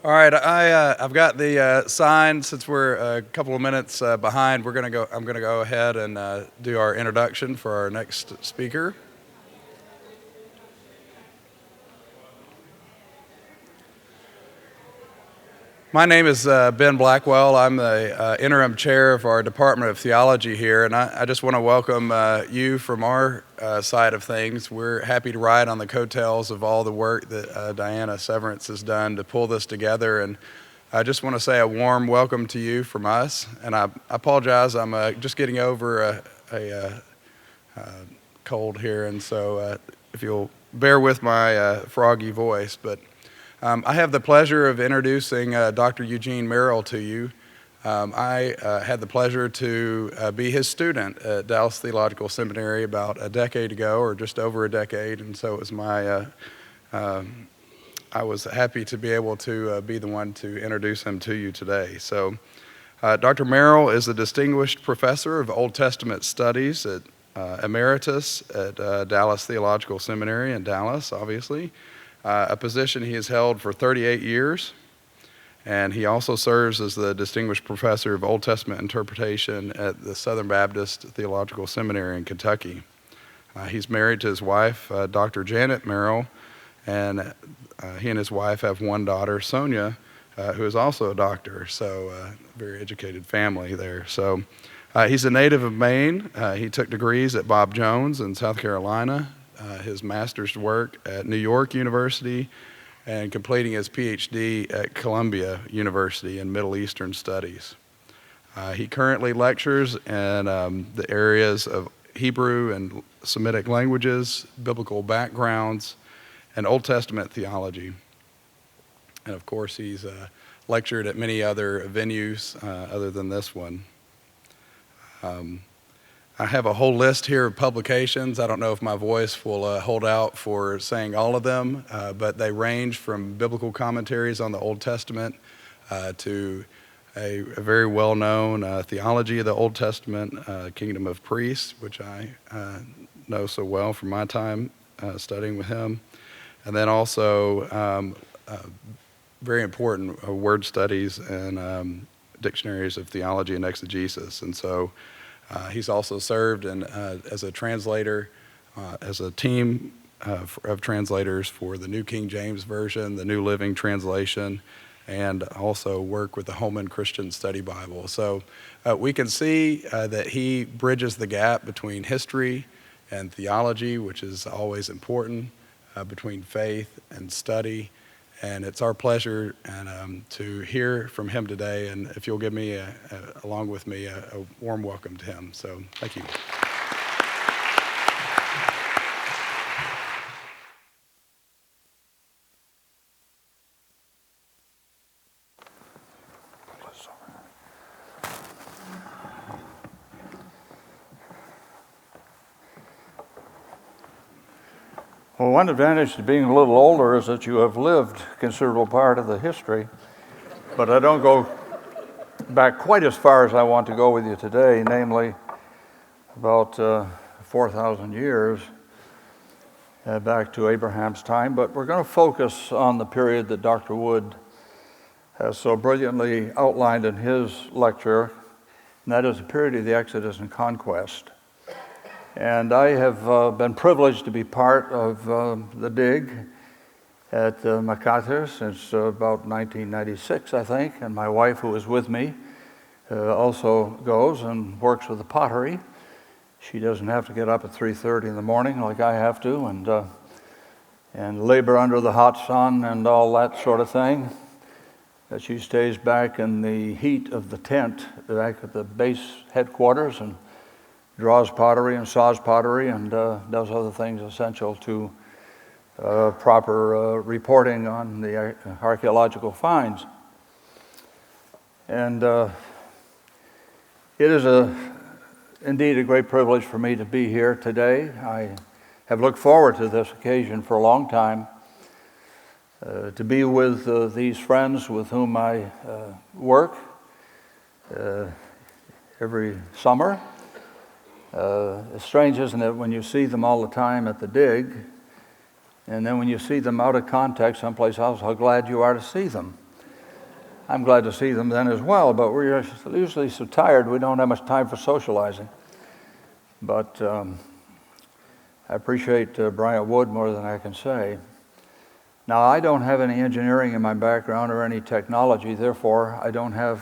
All right, I've got the sign. Since we're a couple of minutes behind, I'm gonna go ahead and do our introduction for our next speaker. My name is Ben Blackwell. I'm the interim chair of our Department of Theology here, and I just want to welcome you from our side of things. We're happy to ride on the coattails of all the work that Diana Severance has done to pull this together, and I just want to say a warm welcome to you from us. And I apologize, I'm just getting over a cold here, and so if you'll bear with my froggy voice, but I have the pleasure of introducing Dr. Eugene Merrill to you. I had the pleasure to be his student at Dallas Theological Seminary about a decade ago, or just over a decade, and so it was I was happy to be able to be the one to introduce him to you today. So Dr. Merrill is a distinguished professor of Old Testament studies at emeritus at Dallas Theological Seminary in Dallas, obviously. A position he has held for 38 years, and he also serves as the Distinguished Professor of Old Testament Interpretation at the Southern Baptist Theological Seminary in Kentucky. He's married to his wife, Dr. Janet Merrill, and he and his wife have one daughter, Sonia, who is also a doctor, so very educated family there. So he's a native of Maine. He took degrees at Bob Jones in South Carolina, his master's work at New York University, and completing his PhD at Columbia University in Middle Eastern Studies. He currently lectures in the areas of Hebrew and Semitic languages, biblical backgrounds, and Old Testament theology. And of course, he's lectured at many other venues other than this one. I have a whole list here of publications. I don't know if my voice will hold out for saying all of them, but they range from biblical commentaries on the Old Testament to a very well-known theology of the Old Testament, Kingdom of Priests, which I know so well from my time studying with him. And then also very important word studies and dictionaries of theology and exegesis. And so he's also served as a translator, as a team of translators for the New King James Version, the New Living Translation, and also work with the Holman Christian Study Bible. So we can see that he bridges the gap between history and theology, which is always important, between faith and study. And it's our pleasure to hear from him today. And if you'll give me, along with me, a warm welcome to him. So thank you. Well, one advantage to being a little older is that you have lived a considerable part of the history, but I don't go back quite as far as I want to go with you today, namely about 4,000 years back to Abraham's time, but we're going to focus on the period that Dr. Wood has so brilliantly outlined in his lecture, and that is the period of the Exodus and Conquest. And I have been privileged to be part of the dig at Maqatir since about 1996, I think. And my wife, who is with me, also goes and works with the pottery. She doesn't have to get up at 3:30 in the morning like I have to, and labor under the hot sun and all that sort of thing. That she stays back in the heat of the tent back at the base headquarters and draws pottery and saws pottery and does other things essential to proper reporting on the archeological finds. And it is indeed a great privilege for me to be here today. I have looked forward to this occasion for a long time, to be with these friends with whom I work every summer. It's strange, isn't it, when you see them all the time at the dig, and then when you see them out of context someplace else, how glad you are to see them. I'm glad to see them then as well, but we're usually so tired we don't have much time for socializing. But I appreciate Bryant Wood more than I can say. Now, I don't have any engineering in my background or any technology, therefore I don't have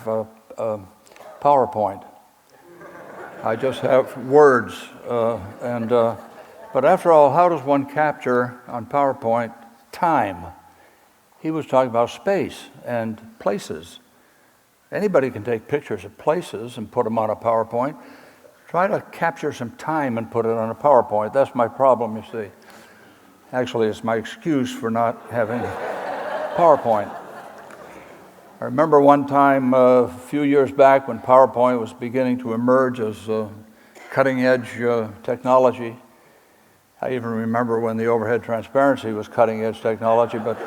PowerPoint. I just have words. But after all, how does one capture on PowerPoint time? He was talking about space and places. Anybody can take pictures of places and put them on a PowerPoint. Try to capture some time and put it on a PowerPoint. That's my problem, you see. Actually, it's my excuse for not having PowerPoint. I remember one time a few years back when PowerPoint was beginning to emerge as cutting-edge technology. I even remember when the overhead transparency was cutting-edge technology, but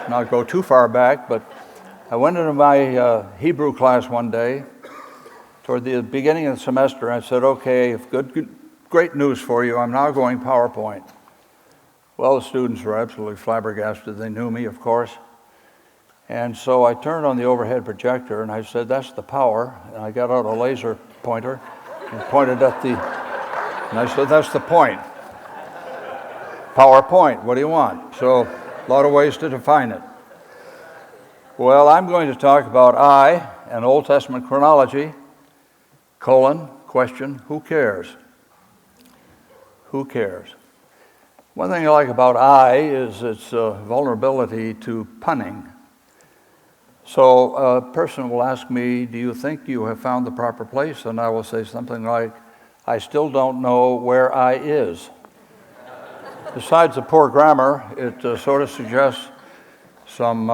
not go too far back. But I went into my Hebrew class one day, toward the beginning of the semester. I said, okay, great news for you. I'm now going PowerPoint. Well, the students were absolutely flabbergasted. They knew me, of course. And so I turned on the overhead projector and I said, that's the power. And I got out a laser pointer and pointed at and I said, that's the point. PowerPoint, what do you want? So a lot of ways to define it. Well, I'm going to talk about and Old Testament chronology, question, who cares? Who cares? One thing I like about is its vulnerability to punning. So a person will ask me, do you think you have found the proper place? And I will say something like, I still don't know where is. Besides the poor grammar, it sort of suggests some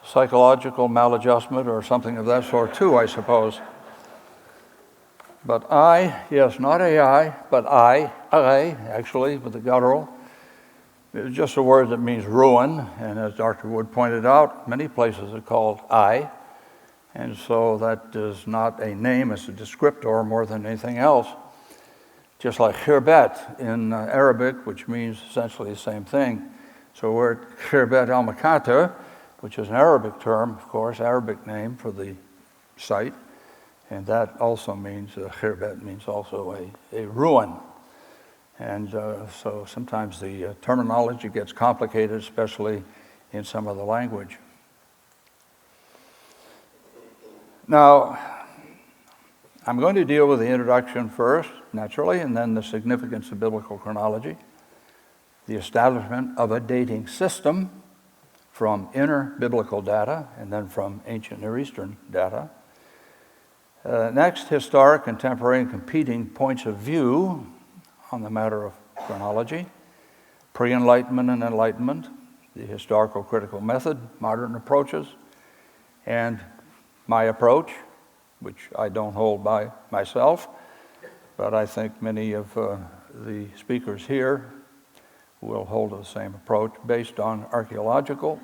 psychological maladjustment or something of that sort too, I suppose. But yes, not AI, but I actually, with the guttural. It's just a word that means ruin, and as Dr. Wood pointed out, many places are called and so that is not a name, it's a descriptor more than anything else. Just like Khirbet in Arabic, which means essentially the same thing. So we're at Khirbet el Maqatir, which is an Arabic term, of course, Arabic name for the site, and that also means, Khirbet means also a ruin. And so sometimes the terminology gets complicated, especially in some of the language. Now, I'm going to deal with the introduction first, naturally, and then the significance of biblical chronology, the establishment of a dating system from inner biblical data and then from ancient Near Eastern data. Next, historic, contemporary, and competing points of view on the matter of chronology, pre-Enlightenment and Enlightenment, the historical critical method, modern approaches, and my approach, which I don't hold by myself, but I think many of the speakers here will hold the same approach based on archeological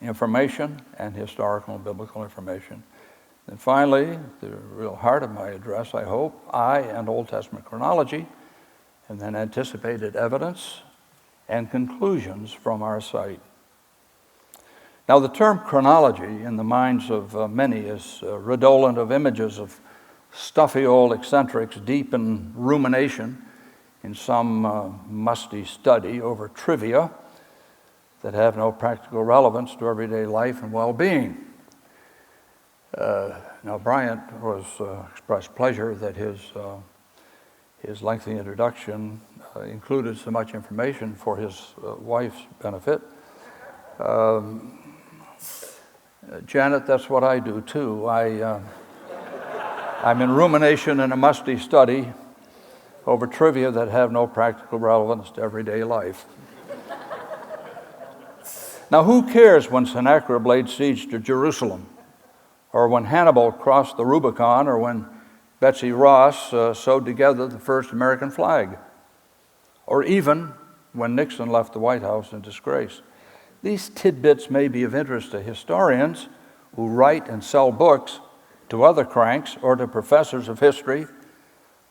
information and historical and biblical information. And finally, the real heart of my address, I hope, and Old Testament chronology, and then anticipated evidence and conclusions from our site. Now, the term chronology in the minds of many is redolent of images of stuffy old eccentrics deep in rumination in some musty study over trivia that have no practical relevance to everyday life and well-being. Now, Bryant expressed pleasure that his lengthy introduction included so much information for his wife's benefit. Janet, that's what I do too. I'm in rumination in a musty study over trivia that have no practical relevance to everyday life. Now, who cares when Sennacherib laid siege to Jerusalem, or when Hannibal crossed the Rubicon, or when Betsy Ross sewed together the first American flag, or even when Nixon left the White House in disgrace? These tidbits may be of interest to historians who write and sell books, to other cranks, or to professors of history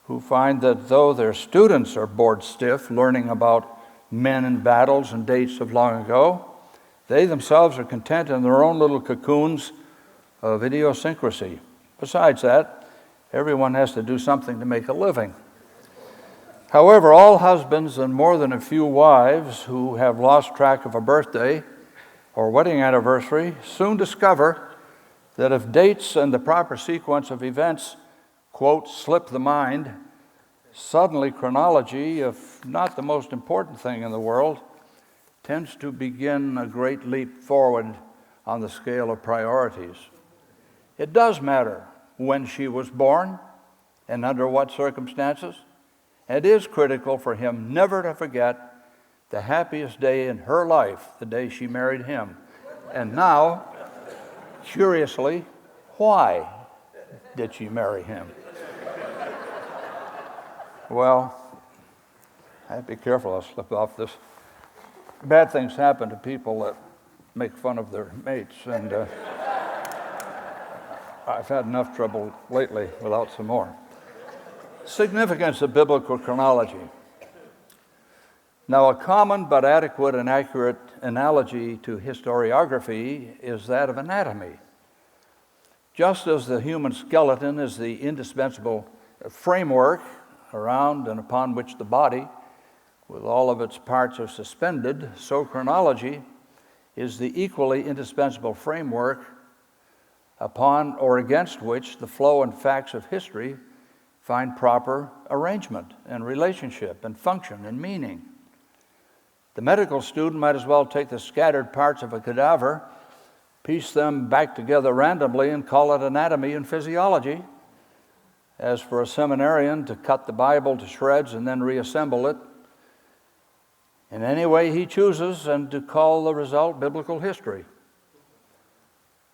who find that though their students are bored stiff learning about men and battles and dates of long ago, They themselves are content in their own little cocoons of idiosyncrasy. Besides that, everyone has to do something to make a living. However, all husbands and more than a few wives who have lost track of a birthday or wedding anniversary soon discover that if dates and the proper sequence of events, quote, slip the mind, suddenly chronology, if not the most important thing in the world, tends to begin a great leap forward on the scale of priorities. It does matter when she was born and under what circumstances. It is critical for him never to forget the happiest day in her life, the day she married him. And now, curiously, why did she marry him? Well, I have to be careful, I'll slip off this. Bad things happen to people that make fun of their mates, and I've had enough trouble lately without some more. Significance of biblical chronology. Now, a common but adequate and accurate analogy to historiography is that of anatomy. Just as the human skeleton is the indispensable framework around and upon which the body, with all of its parts, are suspended, so chronology is the equally indispensable framework upon or against which the flow and facts of history find proper arrangement and relationship and function and meaning. The medical student might as well take the scattered parts of a cadaver, piece them back together randomly, and call it anatomy and physiology, as for a seminarian to cut the Bible to shreds and then reassemble it in any way he chooses and to call the result biblical history.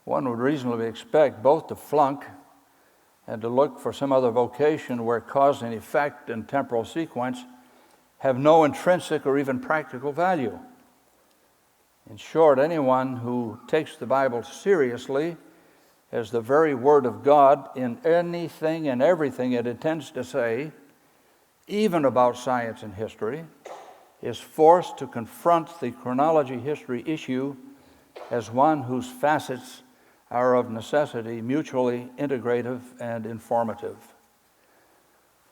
One would reasonably expect both to flunk and to look for some other vocation where cause and effect and temporal sequence have no intrinsic or even practical value. In short, anyone who takes the Bible seriously as the very Word of God in anything and everything it intends to say, even about science and history, is forced to confront the chronology history issue as one whose facets are of necessity mutually integrative and informative.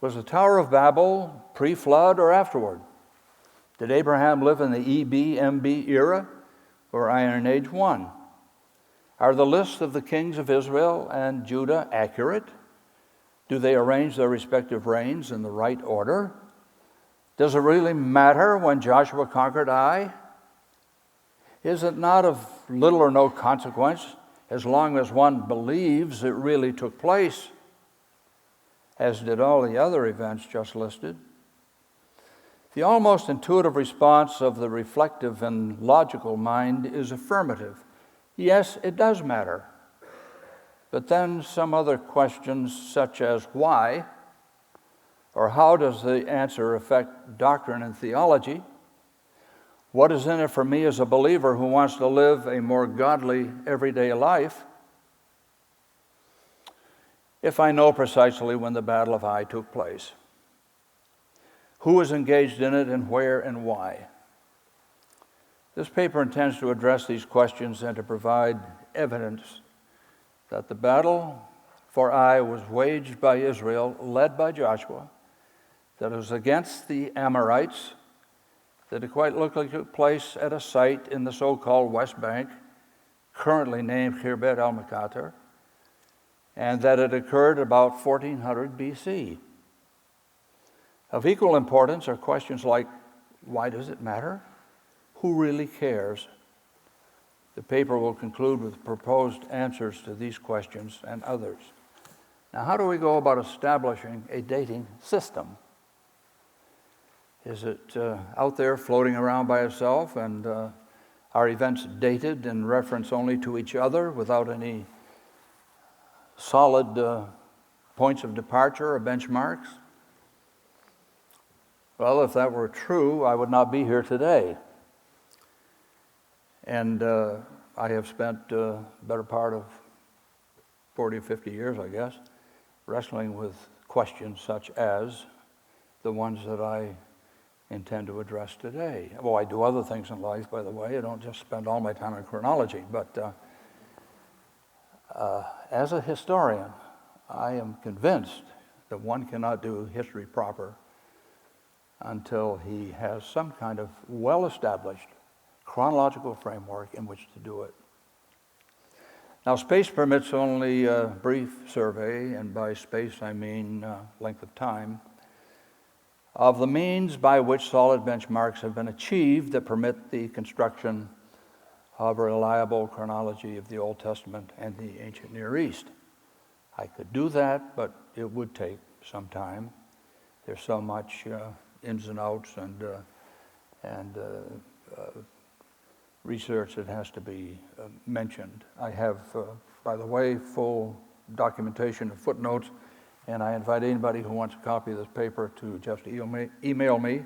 Was the Tower of Babel pre-flood or afterward? Did Abraham live in the EB-MB era or Iron Age 1? Are the lists of the kings of Israel and Judah accurate? Do they arrange their respective reigns in the right order? Does it really matter when Joshua conquered Ai? Is it not of little or no consequence as long as one believes it really took place, as did all the other events just listed? The almost intuitive response of the reflective and logical mind is affirmative. Yes, it does matter. But then some other questions, such as why, or how does the answer affect doctrine and theology? What is in it for me as a believer who wants to live a more godly everyday life if I know precisely when the Battle of Ai took place? Who was engaged in it and where and why? This paper intends to address these questions and to provide evidence that the battle for Ai was waged by Israel, led by Joshua, that it was against the Amorites, that it quite literally took place at a site in the so-called West Bank, currently named Khirbet el Maqatir, and that it occurred about 1400 BC. Of equal importance are questions like, why does it matter? Who really cares? The paper will conclude with proposed answers to these questions and others. Now, how do we go about establishing a dating system? Is it out there floating around by itself, and are events dated in reference only to each other without any solid points of departure or benchmarks? Well, if that were true, I would not be here today. And I have spent the better part of 40 or 50 years, I guess, wrestling with questions such as the ones that I intend to address today. Well, I do other things in life, by the way. I don't just spend all my time on chronology. But as a historian, I am convinced that one cannot do history proper until he has some kind of well-established chronological framework in which to do it. Now, space permits only a brief survey, and by space I mean length of time, of the means by which solid benchmarks have been achieved that permit the construction of a reliable chronology of the Old Testament and the ancient Near East. I could do that, but it would take some time. There's so much ins and outs and research that has to be mentioned. I have, by the way, full documentation and footnotes, and I invite anybody who wants a copy of this paper to just email me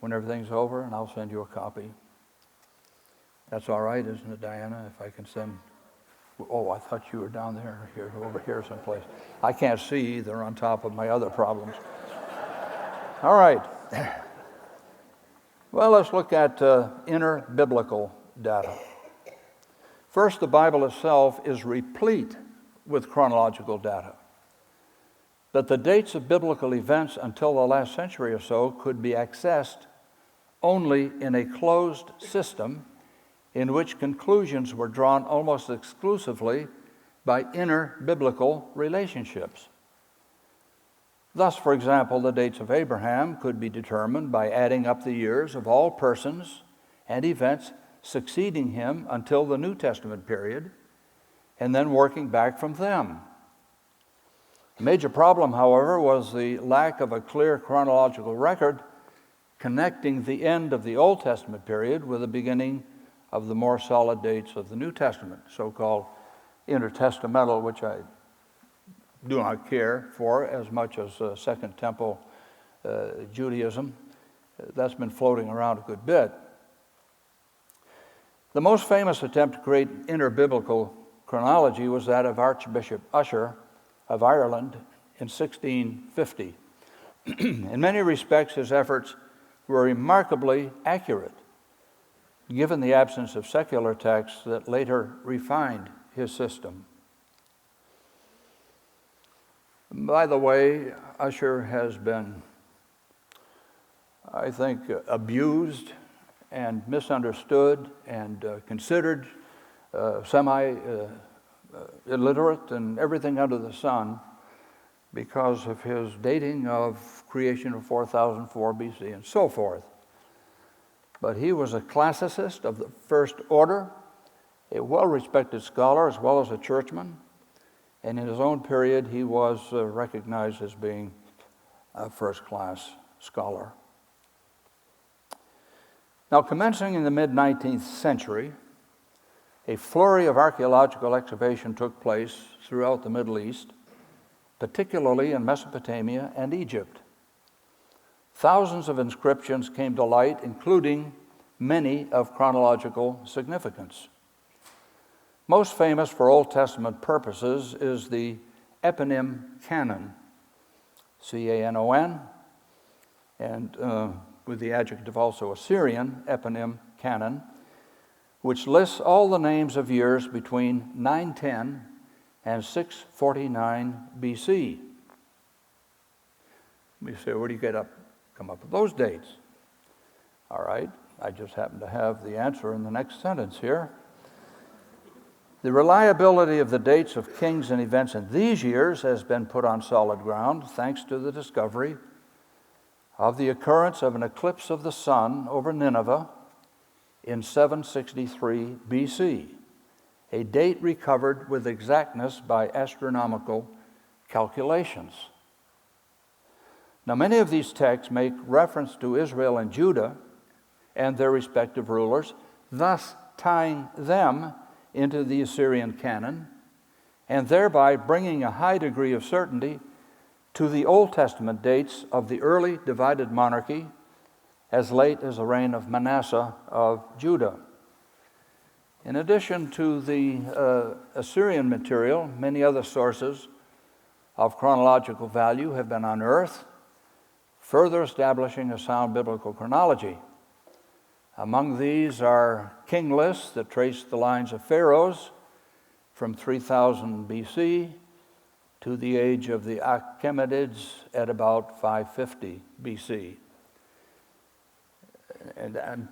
when everything's over, and I'll send you a copy. That's all right, isn't it, Diana? If I can send. Oh, I thought you were down there, over here someplace. I can't see either on top of my other problems. All right. Well, let's look at inner biblical data. First, the Bible itself is replete with chronological data. That the dates of biblical events until the last century or so could be accessed only in a closed system in which conclusions were drawn almost exclusively by inner biblical relationships. Thus, for example, the dates of Abraham could be determined by adding up the years of all persons and events succeeding him until the New Testament period, and then working back from them. A major problem, however, was the lack of a clear chronological record connecting the end of the Old Testament period with the beginning of the more solid dates of the New Testament, so-called intertestamental, which I do not care for as much as Second Temple Judaism. That's been floating around a good bit. The most famous attempt to create interbiblical chronology was that of Archbishop Usher of Ireland in 1650. In many respects, his efforts were remarkably accurate, given the absence of secular texts that later refined his system. By the way, Usher has been, I think, abused and misunderstood and considered semi-illiterate and everything under the sun because of his dating of creation of 4004 BC and so forth. But he was a classicist of the first order, a well-respected scholar as well as a churchman, and in his own period he was recognized as being a first-class scholar. Now, commencing in the mid-19th century, a flurry of archaeological excavation took place throughout the Middle East, particularly in Mesopotamia and Egypt. Thousands of inscriptions came to light, including many of chronological significance. Most famous for Old Testament purposes is the eponym canon, C-A-N-O-N, and with the adjective also Assyrian, eponym canon, which lists all the names of years between 910 and 649 BC. You say, where do you come up with those dates? All right, I just happen to have the answer in the next sentence here. The reliability of the dates of kings and events in these years has been put on solid ground thanks to the discovery of the occurrence of an eclipse of the sun over Nineveh in 763 BC, a date recovered with exactness by astronomical calculations. Now, many of these texts make reference to Israel and Judah and their respective rulers, thus tying them into the Assyrian canon, and thereby bringing a high degree of certainty to the Old Testament dates of the early divided monarchy as late as the reign of Manasseh of Judah. In addition to the Assyrian material, many other sources of chronological value have been unearthed. further establishing a sound biblical chronology. Among these are king lists that trace the lines of pharaohs from 3000 BC to the age of the Achaemenids at about 550 BC. And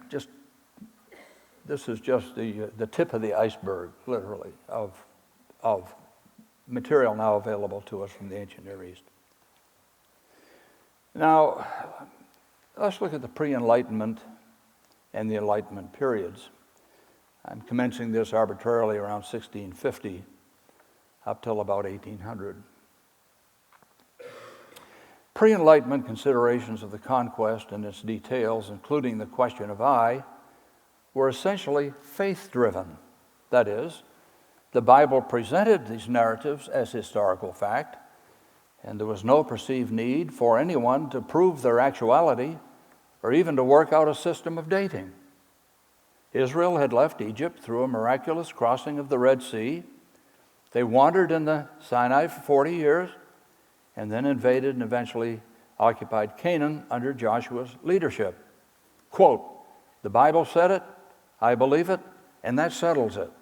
this is just the tip of the iceberg, literally, of material now available to us from the ancient Near East. Now, let's look at the pre-Enlightenment and the Enlightenment periods. I'm commencing this arbitrarily around 1650 up till about 1800. Pre-Enlightenment considerations of the conquest and its details, including the question of I, were essentially faith-driven. That is, the Bible presented these narratives as historical fact, and there was no perceived need for anyone to prove their actuality or even to work out a system of dating. Israel had left Egypt through a miraculous crossing of the Red Sea. They wandered in the Sinai for 40 years and then invaded and eventually occupied Canaan under Joshua's leadership. Quote, "The Bible said it, I believe it, and that settles it."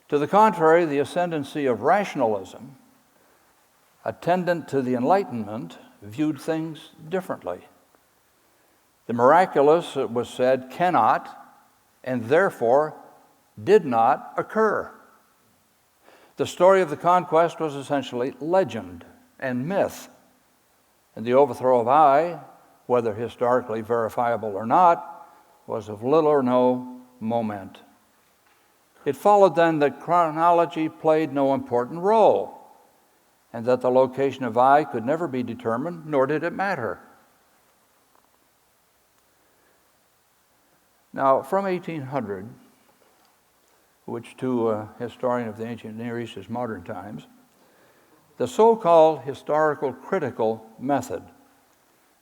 To the contrary, the ascendancy of rationalism, attendant to the Enlightenment, viewed things differently. The miraculous, it was said, cannot and therefore did not occur. The story of the conquest was essentially legend and myth, and the overthrow of Ai, whether historically verifiable or not, was of little or no moment. It followed then that chronology played no important role, and that the location of Ai could never be determined, nor did it matter. Now, from 1800, which to a historian of the ancient Near East is modern times, the so-called historical critical method,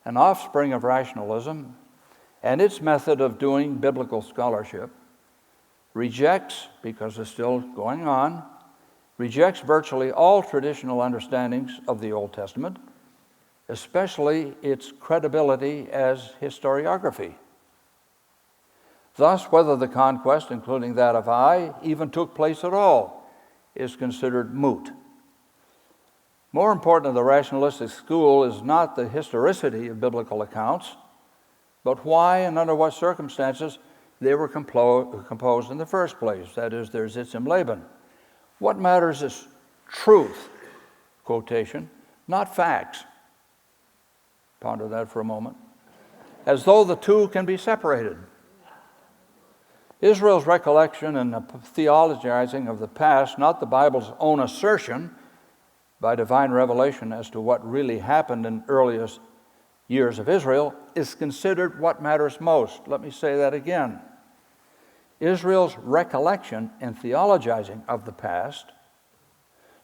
an offspring of rationalism, and its method of doing biblical scholarship, rejects, because it's still going on, rejects virtually all traditional understandings of the Old Testament, especially its credibility as historiography. Thus, whether the conquest, including that of Ai, even took place at all, is considered moot. More important to the rationalistic school is not the historicity of biblical accounts, but why and under what circumstances they were composed in the first place. That is, their Zitz im Leben. What matters is truth, quotation, not facts. Ponder that for a moment. As though the two can be separated. Israel's recollection and the theologizing of the past, not the Bible's own assertion by divine revelation as to what really happened in earliest years of Israel, is considered what matters most. Let me say that again. Israel's recollection and theologizing of the past,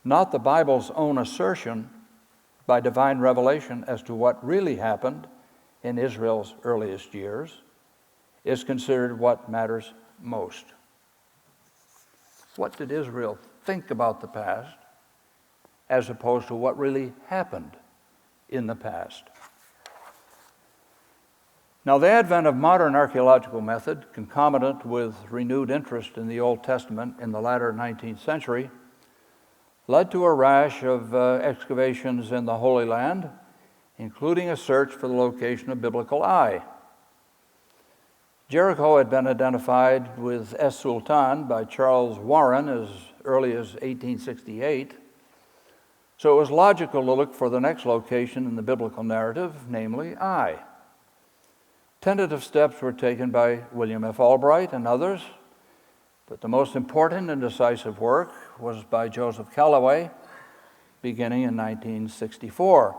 not the Bible's own assertion by divine revelation as to what really happened in Israel's earliest years, is considered what matters most. What did Israel think about the past as opposed to what really happened in the past? Now, the advent of modern archaeological method, concomitant with renewed interest in the Old Testament in the latter 19th century, led to a rash of excavations in the Holy Land, including a search for the location of biblical Ai. Jericho had been identified with Es Sultan by Charles Warren as early as 1868, so it was logical to look for the next location in the biblical narrative, namely Ai. Tentative steps were taken by William F. Albright and others, but the most important and decisive work was by Joseph Callaway, beginning in 1964.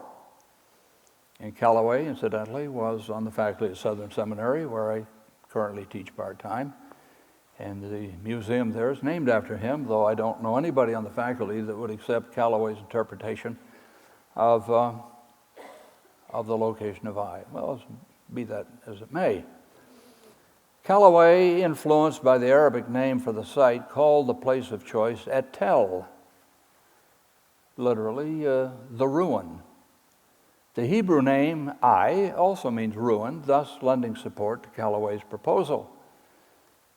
And Callaway, incidentally, was on the faculty at Southern Seminary, where I currently teach part-time, and the museum there is named after him, though I don't know anybody on the faculty that would accept Callaway's interpretation of the location of Ai. Well, be that as it may. Callaway, influenced by the Arabic name for the site, called the place of choice Et-Tel, literally the ruin. The Hebrew name Ai also means ruin, thus lending support to Callaway's proposal.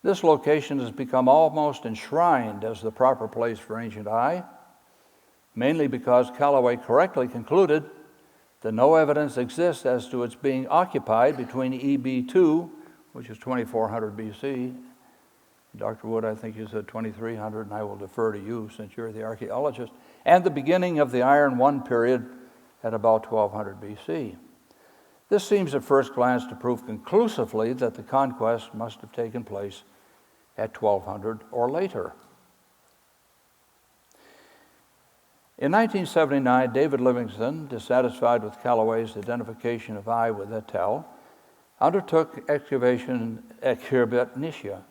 This location has become almost enshrined as the proper place for ancient Ai, mainly because Callaway correctly concluded that no evidence exists as to its being occupied between EB2, which is 2400 BC. Dr. Wood, I think you said 2300, and I will defer to you since you're the archaeologist, and the beginning of the Iron I period at about 1200 BC. This seems at first glance to prove conclusively that the conquest must have taken place at 1200 or later. In 1979, David Livingstone, dissatisfied with Callaway's identification of Ai with Etel, undertook excavation at Khirbet Nishya,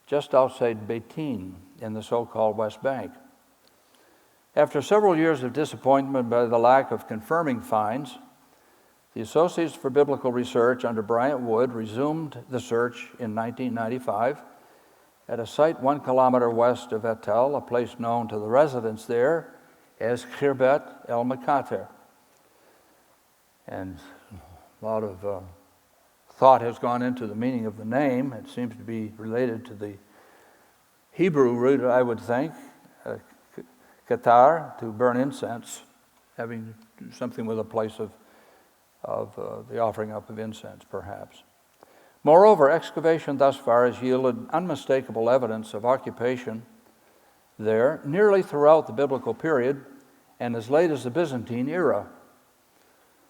just outside Beitin in the so-called West Bank. After several years of disappointment by the lack of confirming finds, the Associates for Biblical Research under Bryant Wood resumed the search in 1995 at a site 1 kilometer west of Etel, a place known to the residents there as Khirbet el Maqatir. And a lot of thought has gone into the meaning of the name. It seems to be related to the Hebrew root, I would think, Qatar, to burn incense, having something with a place of the offering up of incense, perhaps. Moreover, excavation thus far has yielded unmistakable evidence of occupation there nearly throughout the biblical period and as late as the Byzantine era.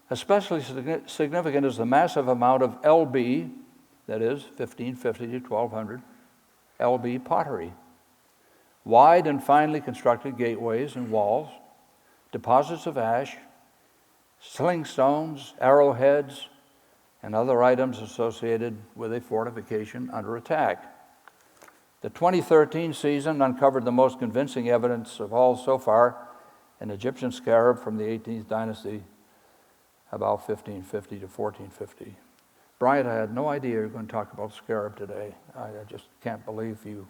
Especially significant is the massive amount of LB, that is 1550 to 1200, LB pottery. Wide and finely constructed gateways and walls, deposits of ash, sling stones, arrowheads, and other items associated with a fortification under attack. The 2013 season uncovered the most convincing evidence of all so far, an Egyptian scarab from the 18th dynasty, about 1550 to 1450. Bryant, I had no idea you were going to talk about scarab today. I just can't believe you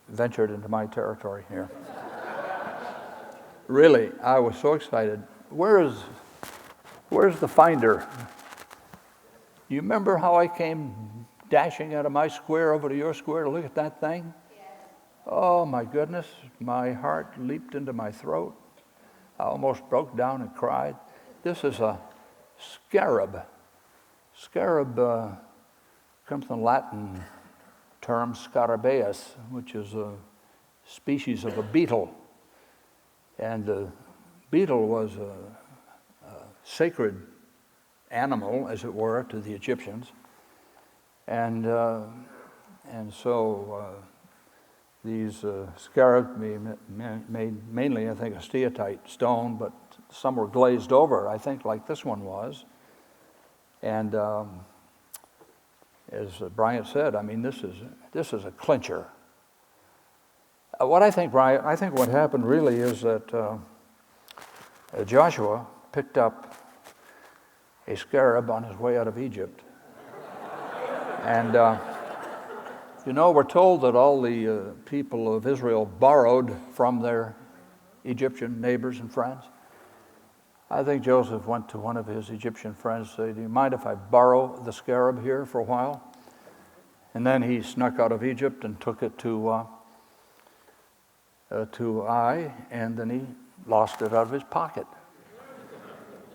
ventured into my territory here. Really, I was so excited. Where's the finder? You remember how I came dashing out of my square over to your square to look at that thing? Yes. Oh my goodness, my heart leaped into my throat. I almost broke down and cried. This is a scarab. Scarab comes from the Latin term scarabaeus, which is a species of a beetle. And the beetle was a sacred animal, as it were, to the Egyptians. And so these scarabs made mainly, I think, a steatite stone, but some were glazed over, I think, like this one was. And as Bryant said, I mean, this is a clincher. What I think, Bryant, I think what happened really is that Joshua picked up a scarab on his way out of Egypt. And, we're told that all the people of Israel borrowed from their Egyptian neighbors and friends. I think Joseph went to one of his Egyptian friends and said, "Do you mind if I borrow the scarab here for a while?" And then he snuck out of Egypt and took it to Ai, and then he lost it out of his pocket.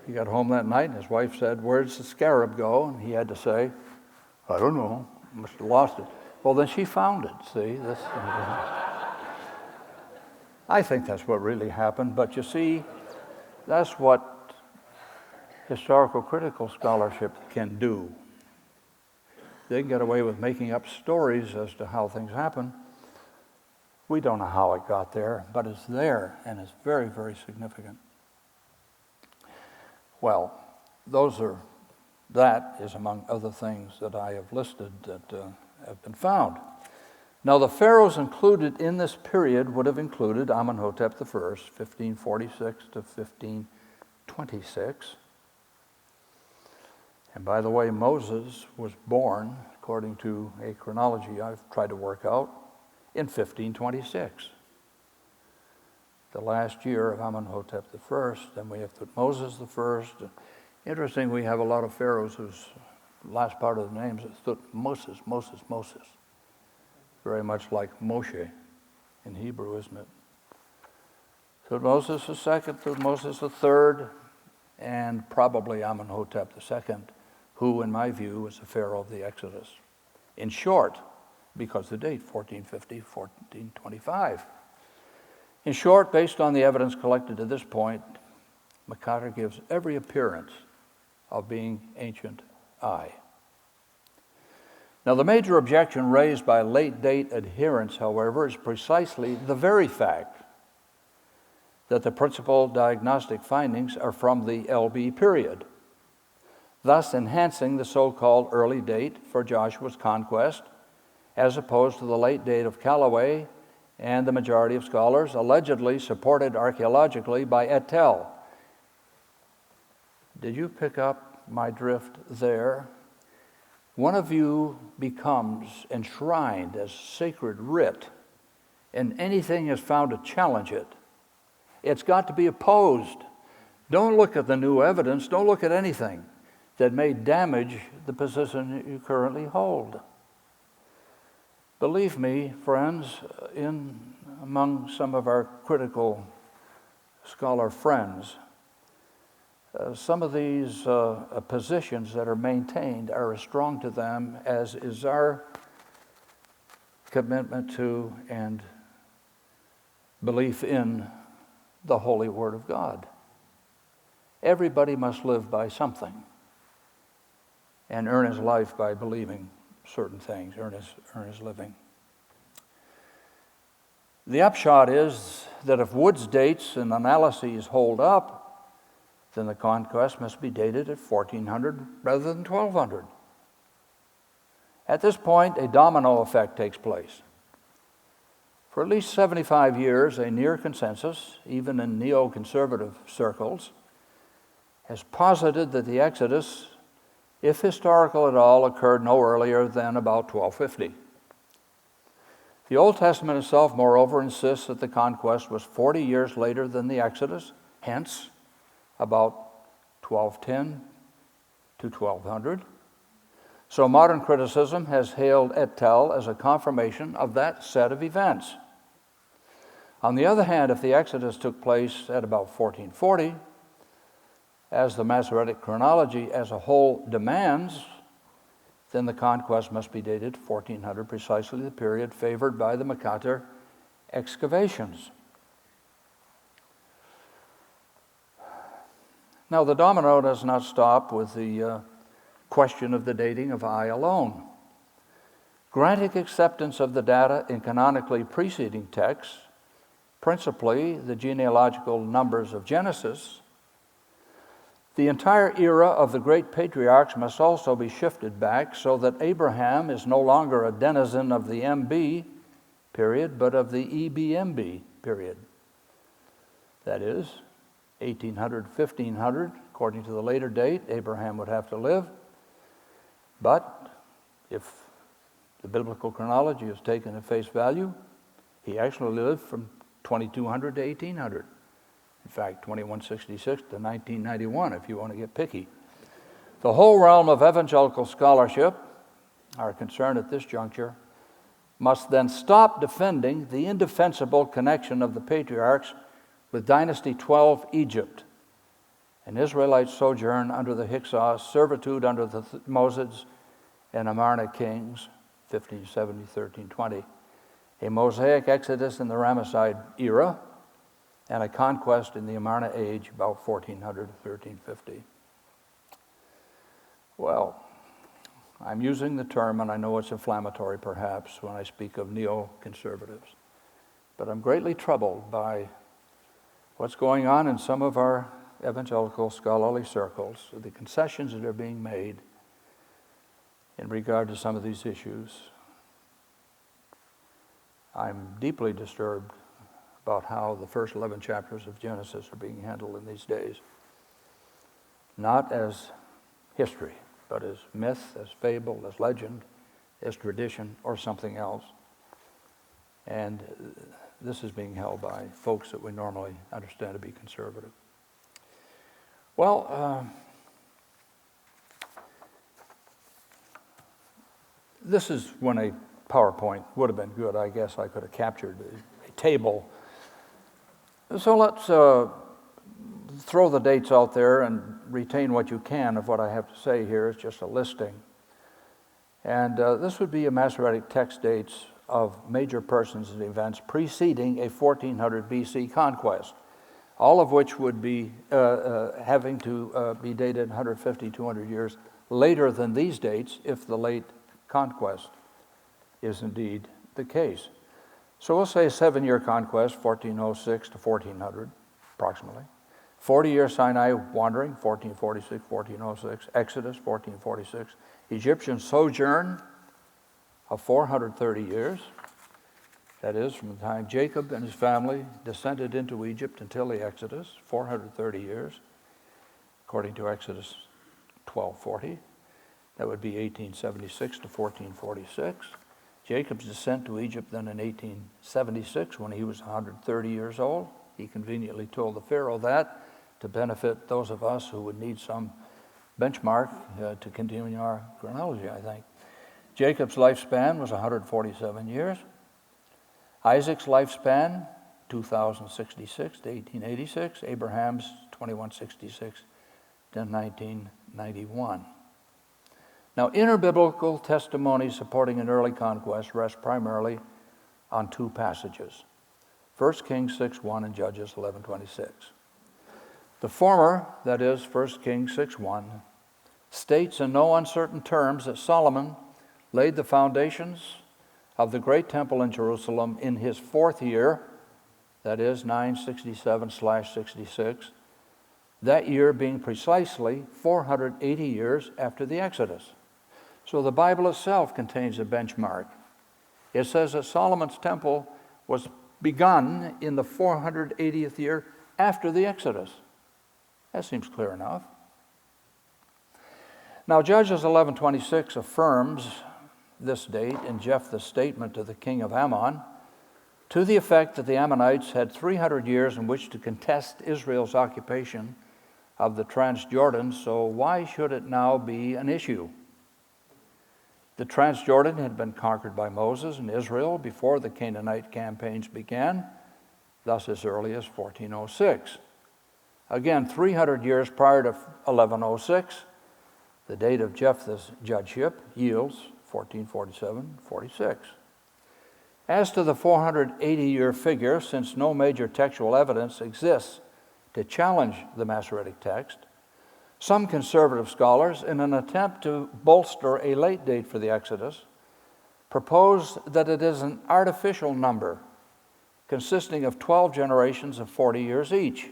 He got home that night, and his wife said, "Where's the scarab go?" And he had to say, "I don't know, must have lost it." Well, then she found it, see? I think that's what really happened, but you see, that's what historical critical scholarship can do. They can get away with making up stories as to how things happen. We don't know how it got there, but it's there, and it's very, very significant. Well, that is among other things that I have listed that have been found. Now, the pharaohs included in this period would have included Amenhotep I, 1546 to 1526. And by the way, Moses was born, according to a chronology I've tried to work out, in 1526. the last year of Amenhotep I. Then we have Thutmoses I. Interesting, we have a lot of pharaohs whose last part of the names is Thutmoses, Moses. Very much like Moshe in Hebrew, isn't it? Thutmoses II, Thutmoses III, and probably Amenhotep II, who, in my view, is the pharaoh of the Exodus. In short, because the date, 1450, 1425. In short, based on the evidence collected to this point, Maqatir gives every appearance of being ancient I. Now, the major objection raised by late-date adherents, however, is precisely the very fact that the principal diagnostic findings are from the LB period, thus enhancing the so-called early date for Joshua's conquest, as opposed to the late date of Callaway and the majority of scholars allegedly supported archaeologically by et al. Did you pick up my drift there? One of you becomes enshrined as sacred writ, and anything is found to challenge it. It's got to be opposed. Don't look at the new evidence. Don't look at anything that may damage the position you currently hold. Believe me, friends, among some of our critical scholar friends, some of these positions that are maintained are as strong to them as is our commitment to and belief in the Holy Word of God. Everybody must live by something and earn his life by believing certain things, earn his living. The upshot is that if Wood's dates and analyses hold up, then the conquest must be dated at 1400 rather than 1200. At this point, a domino effect takes place. For at least 75 years, a near consensus, even in neoconservative circles, has posited that the Exodus, if historical at all, occurred no earlier than about 1250. The Old Testament itself, moreover, insists that the conquest was 40 years later than the Exodus, hence about 1210 to 1200. So modern criticism has hailed et al. As a confirmation of that set of events. On the other hand, if the Exodus took place at about 1440, as the Masoretic chronology as a whole demands, then the conquest must be dated 1400, precisely the period favored by the Maqatir excavations. Now, the domino does not stop with the question of the dating of I alone. Granting acceptance of the data in canonically preceding texts, principally the genealogical numbers of Genesis, the entire era of the great patriarchs must also be shifted back so that Abraham is no longer a denizen of the MB period, but of the EBMB period. That is, 1800, 1500, according to the later date, Abraham would have to live. But if the biblical chronology is taken at face value, he actually lived from 2200 to 1800. In fact, 2166 to 1991, if you want to get picky. The whole realm of evangelical scholarship, our concern at this juncture, must then stop defending the indefensible connection of the patriarchs with Dynasty 12 Egypt, an Israelite sojourn under the Hyksos, servitude under the Thutmoses and Amarna kings, 1570, 1320, a Mosaic exodus in the Ramesside era, and a conquest in the Amarna age about 1400 to 1350. Well, I'm using the term, and I know it's inflammatory perhaps when I speak of neoconservatives, but I'm greatly troubled by what's going on in some of our evangelical scholarly circles, the concessions that are being made in regard to some of these issues. I'm deeply disturbed about how the first 11 chapters of Genesis are being handled in these days. Not as history, but as myth, as fable, as legend, as tradition, or something else. And this is being held by folks that we normally understand to be conservative. Well, this is when a PowerPoint would have been good. I guess I could have captured a table. So let's throw the dates out there and retain what you can of what I have to say here. It's just a listing. And this would be a Masoretic text dates of major persons and events preceding a 1400 BC conquest, all of which would be having to be dated 150, 200 years later than these dates if the late conquest is indeed the case. So we'll say 7-year conquest, 1406 to 1400, approximately. 40-year Sinai wandering, 1446, 1406. Exodus, 1446. Egyptian sojourn of 430 years. That is, from the time Jacob and his family descended into Egypt until the Exodus, 430 years, according to Exodus 12:40. That would be 1876 to 1446. Jacob's descent to Egypt then in 1876 when he was 130 years old. He conveniently told the Pharaoh that to benefit those of us who would need some benchmark to continue our chronology, I think. Jacob's lifespan was 147 years. Isaac's lifespan, 2066 to 1886. Abraham's 2166 to 1991. Now, interbiblical testimony supporting an early conquest rests primarily on two passages, 1 Kings 6:1 and Judges 11:26. The former, that is 1 Kings 6:1, states in no uncertain terms that Solomon laid the foundations of the great temple in Jerusalem in his 4th year, that is 967/66, that year being precisely 480 years after the Exodus. So the Bible itself contains a benchmark. It says that Solomon's temple was begun in the 480th year after the Exodus. That seems clear enough. Now, Judges 11:26 affirms this date in Jephthah's statement to the king of Ammon, to the effect that the Ammonites had 300 years in which to contest Israel's occupation of the Transjordan, so why should it now be an issue? The Transjordan had been conquered by Moses and Israel before the Canaanite campaigns began, thus as early as 1406. Again, 300 years prior to 1106, the date of Jephthah's judgeship yields 1447-46. As to the 480-year figure, since no major textual evidence exists to challenge the Masoretic text, some conservative scholars, in an attempt to bolster a late date for the Exodus, propose that it is an artificial number consisting of 12 generations of 40 years each,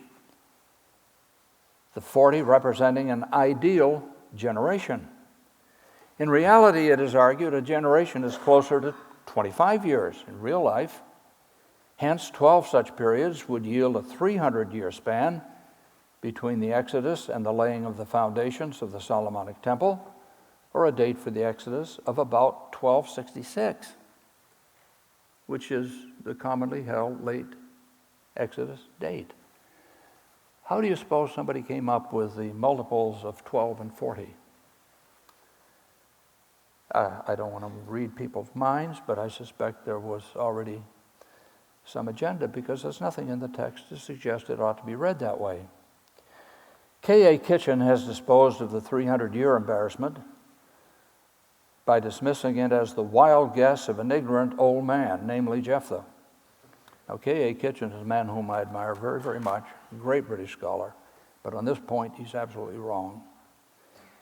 the 40 representing an ideal generation. In reality, it is argued a generation is closer to 25 years in real life. Hence, 12 such periods would yield a 300-year span between the Exodus and the laying of the foundations of the Solomonic Temple, or a date for the Exodus of about 1266, which is the commonly held late Exodus date. How do you suppose somebody came up with the multiples of 12 and 40? I don't want to read people's minds, but I suspect there was already some agenda, because there's nothing in the text to suggest it ought to be read that way. K.A. Kitchen has disposed of the 300-year embarrassment by dismissing it as the wild guess of an ignorant old man, namely Jephthah. Now, K.A. Kitchen is a man whom I admire very, very much, a great British scholar, but on this point he's absolutely wrong.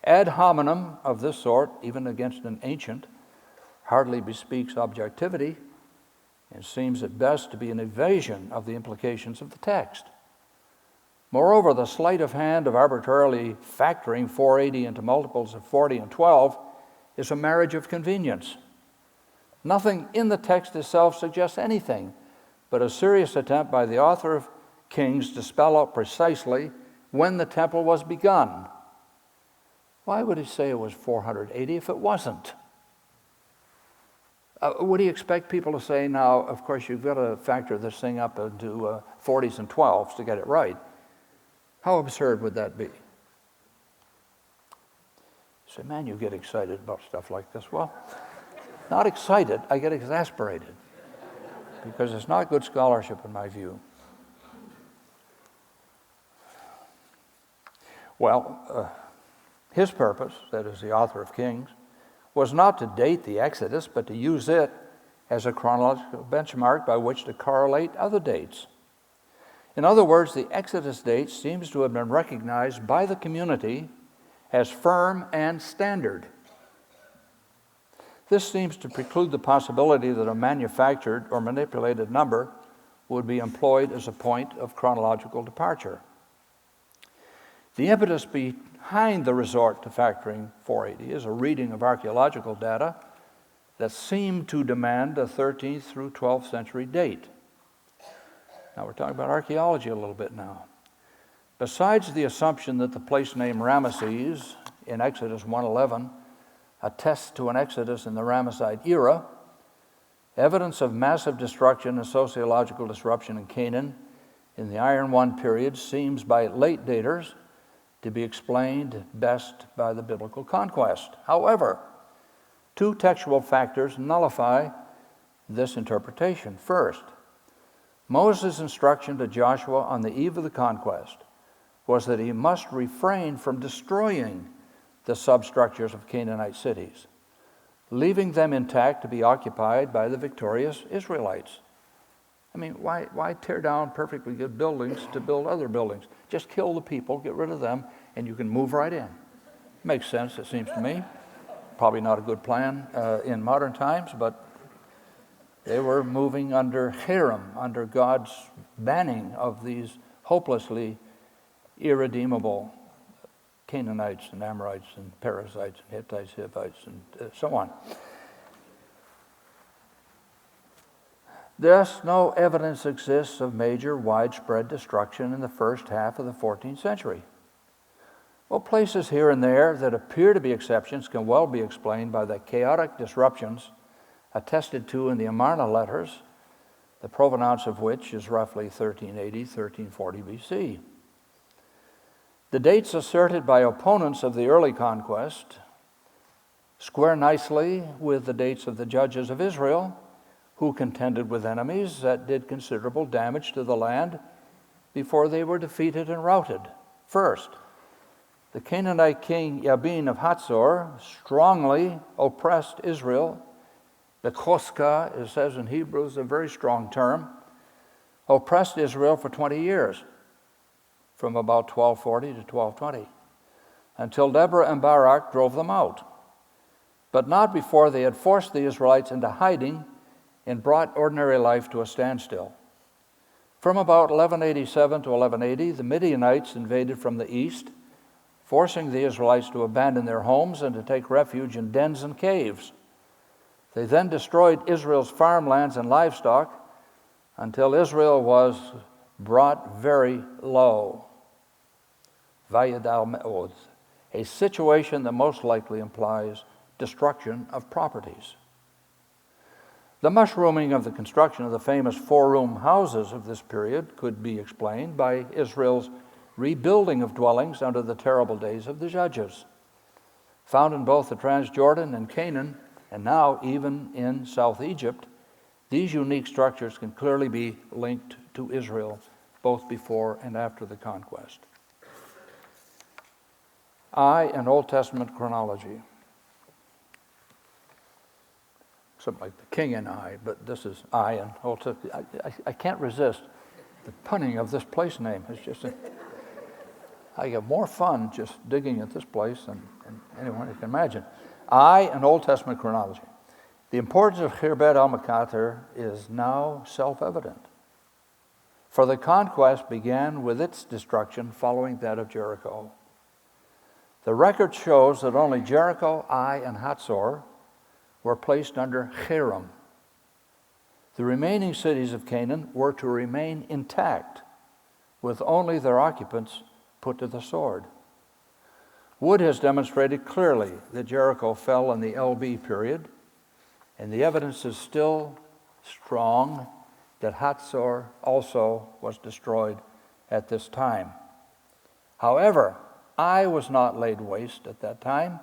Ad hominem of this sort, even against an ancient, hardly bespeaks objectivity and seems at best to be an evasion of the implications of the text. Moreover, the sleight of hand of arbitrarily factoring 480 into multiples of 40 and 12 is a marriage of convenience. Nothing in the text itself suggests anything but a serious attempt by the author of Kings to spell out precisely when the temple was begun. Why would he say it was 480 if it wasn't? Would he expect people to say, now, of course, you've got to factor this thing up into 40s and 12s to get it right? How absurd would that be? You say, man, you get excited about stuff like this. Well, not excited, I get exasperated, because it's not good scholarship in my view. Well, his purpose, that is the author of Kings, was not to date the Exodus, but to use it as a chronological benchmark by which to correlate other dates. In other words, the Exodus date seems to have been recognized by the community as firm and standard. This seems to preclude the possibility that a manufactured or manipulated number would be employed as a point of chronological departure. The impetus behind the resort to factoring 480 is a reading of archaeological data that seemed to demand a 13th through 12th century date. Now we're talking about archaeology a little bit now. Besides the assumption that the place name Ramesses in Exodus 1:11 attests to an exodus in the Ramesside era, evidence of massive destruction and sociological disruption in Canaan in the Iron One period seems by late daters to be explained best by the biblical conquest. However, two textual factors nullify this interpretation. First, Moses' instruction to Joshua on the eve of the conquest was that he must refrain from destroying the substructures of Canaanite cities, leaving them intact to be occupied by the victorious Israelites. I mean, why tear down perfectly good buildings to build other buildings? Just kill the people, get rid of them, and you can move right in. Makes sense, it seems to me. Probably not a good plan in modern times, but they were moving under Hiram, under God's banning of these hopelessly irredeemable Canaanites and Amorites and Perizzites and Hittites, Hivites, and so on. Thus, no evidence exists of major widespread destruction in the first half of the 14th century. Well, places here and there that appear to be exceptions can well be explained by the chaotic disruptions attested to in the Amarna letters, the provenance of which is roughly 1380, 1340 BC. The dates asserted by opponents of the early conquest square nicely with the dates of the judges of Israel, who contended with enemies that did considerable damage to the land before they were defeated and routed. First, the Canaanite king Jabin of Hatzor strongly oppressed Israel. The Koska, it says in Hebrew, is a very strong term, oppressed Israel for 20 years, from about 1240 to 1220, until Deborah and Barak drove them out, but not before they had forced the Israelites into hiding and brought ordinary life to a standstill. From about 1187 to 1180, the Midianites invaded from the east, forcing the Israelites to abandon their homes and to take refuge in dens and caves. They then destroyed Israel's farmlands and livestock until Israel was brought very low. Vayadal Me'od, a situation that most likely implies destruction of properties. The mushrooming of the construction of the famous four-room houses of this period could be explained by Israel's rebuilding of dwellings under the terrible days of the judges. Found in both the Transjordan and Canaan, and now even in South Egypt, these unique structures can clearly be linked to Israel, both before and after the conquest. And Old Testament Chronology. Something like the king and I, but this is and Old Testament. I can't resist the punning of this place name. It's just, I get more fun just digging at this place than anyone can imagine. And Old Testament Chronology. The importance of Khirbet el Maqatir is now self-evident. For the conquest began with its destruction following that of Jericho. The record shows that only Jericho, and Hatzor were placed under Hiram. The remaining cities of Canaan were to remain intact, with only their occupants put to the sword. Wood has demonstrated clearly that Jericho fell in the LB period, And the evidence is still strong that Hatzor also was destroyed at this time. However, Ai was not laid waste at that time,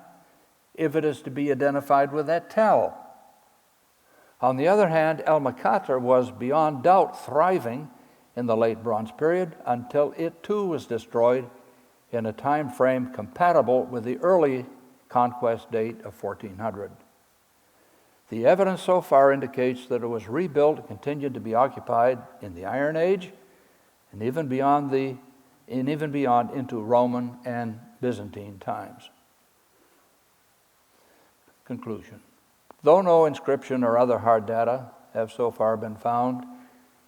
if it is to be identified with that Tel. On the other hand, El Maqatir was beyond doubt thriving in the late Bronze period until it too was destroyed in a time frame compatible with the early conquest date of 1400. The evidence so far indicates that it was rebuilt and continued to be occupied in the Iron Age and even beyond into Roman and Byzantine times. Conclusion. Though no inscription or other hard data have so far been found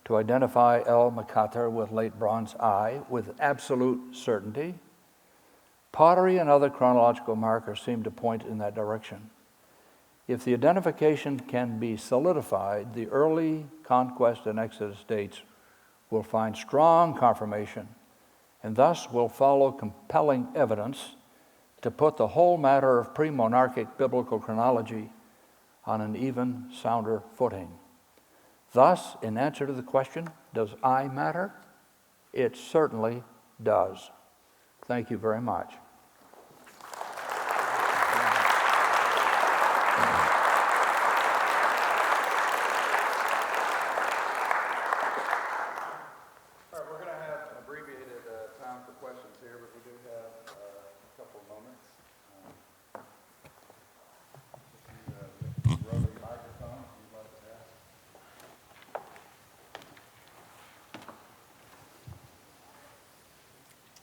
to identify El Maqatir with late Bronze Ai with absolute certainty, pottery and other chronological markers seem to point in that direction. If the identification can be solidified, the early conquest and Exodus dates will find strong confirmation and thus will follow compelling evidence to put the whole matter of pre-monarchic biblical chronology on an even sounder footing. Thus, in answer to the question, does I matter? It certainly does. Thank you very much.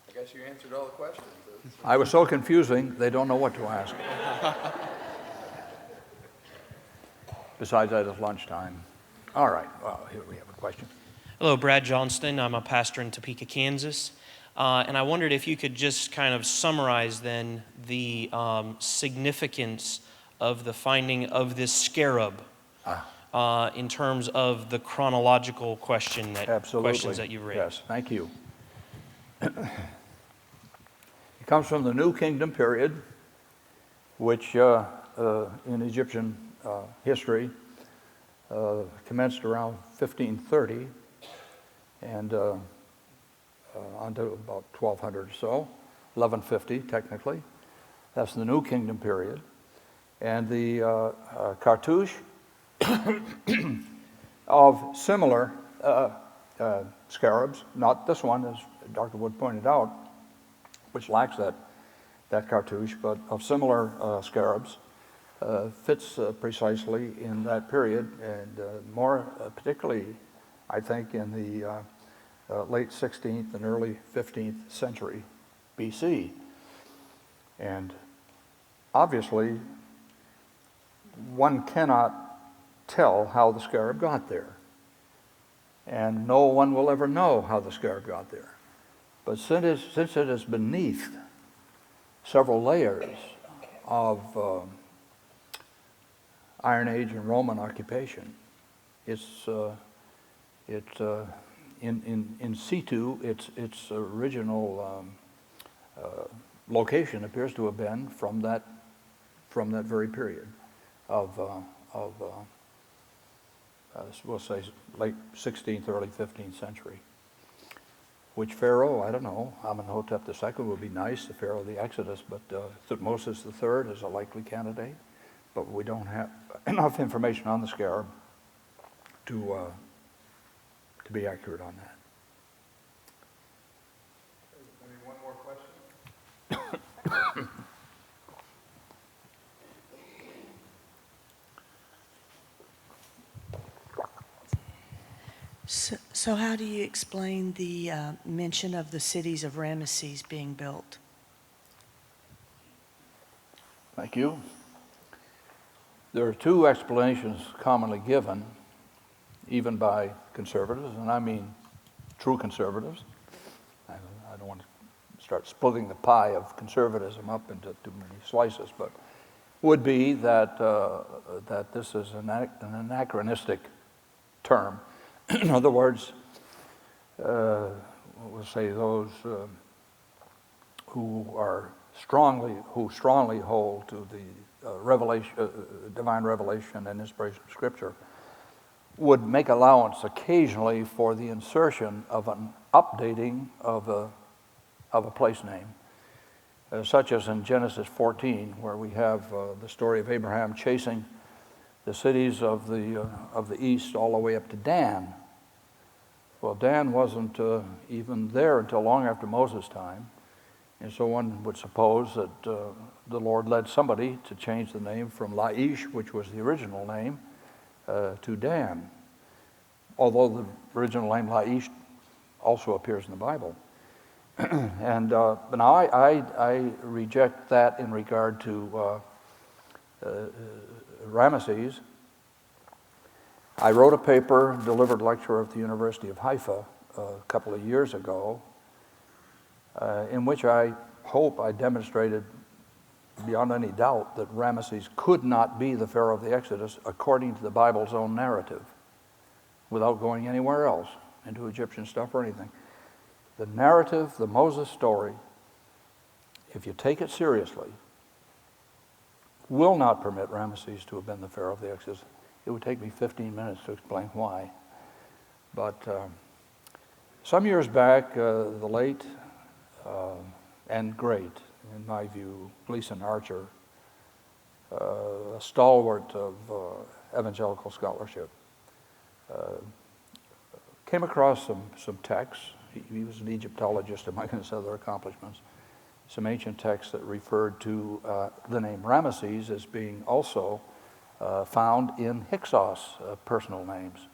I guess you answered all the questions. I was so confusing, they don't know what to ask. Besides that, it's lunchtime. All right, well, here we have a question. Hello, Brad Johnston. I'm a pastor in Topeka, Kansas. And I wondered if you could just kind of summarize then the significance of the finding of this scarab in terms of the chronological questions that you raised. Yes, thank you. It comes from the New Kingdom period, which in Egyptian history commenced around 1530 and onto about 1200 or so, 1150 technically. That's the New Kingdom period. And the cartouche of similar scarabs, not this one, as Dr. Wood pointed out, which lacks that cartouche, but of similar scarabs, fits precisely in that period, and more particularly, I think, in the late 16th and early 15th century BC. And obviously, one cannot tell how the scarab got there. And no one will ever know how the scarab got there. But since it is beneath several layers of Iron Age and Roman occupation, it's in situ, its original location appears to have been from that very period of we'll say late 16th, early 15th century. Which pharaoh? I don't know. Amenhotep II would be nice, the pharaoh of the Exodus, but Thutmose III is a likely candidate. But we don't have enough information on the scarab to be accurate on that. Maybe one more question? So how do you explain the mention of the cities of Ramesses being built? Thank you. There are two explanations commonly given, even by conservatives, and I mean true conservatives. I don't want to start splitting the pie of conservatism up into too many slices, but would be that that this is an anachronistic term. In other words, we'll say those who strongly hold to the divine revelation and inspiration of Scripture, would make allowance occasionally for the insertion of an updating of a place name, such as in Genesis 14, where we have the story of Abraham chasing the cities of the east all the way up to Dan. Well, Dan wasn't even there until long after Moses' time, and so one would suppose that the Lord led somebody to change the name from Laish, which was the original name, to Dan, although the original name Laish also appears in the Bible. And but now I reject that in regard to Ramesses. I wrote a paper, delivered a lecture at the University of Haifa a couple of years ago, in which I hope I demonstrated beyond any doubt that Ramesses could not be the Pharaoh of the Exodus according to the Bible's own narrative, without going anywhere else into Egyptian stuff or anything. The narrative, the Moses story, if you take it seriously, will not permit Ramesses to have been the Pharaoh of the Exodus. It would take me 15 minutes to explain why. But some years back, the late and great, in my view, Gleason Archer, a stalwart of evangelical scholarship, came across some texts. He was an Egyptologist among his other accomplishments. Some ancient texts that referred to the name Ramesses as being also found in Hyksos personal names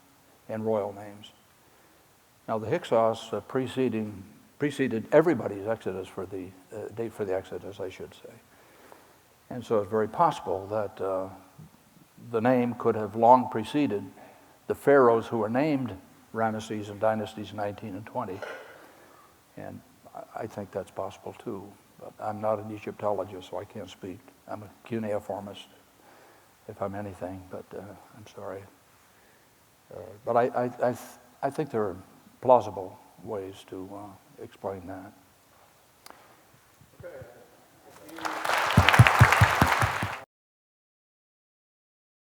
and royal names. Now, the Hyksos preceded everybody's Exodus for the date for the Exodus, I should say. And so it's very possible that the name could have long preceded the pharaohs who were named Ramesses in dynasties 19 and 20. And I think that's possible too. But I'm not an Egyptologist, so I can't speak. I'm a cuneiformist, if I'm anything, but I'm sorry. But I think there are plausible ways to explain that.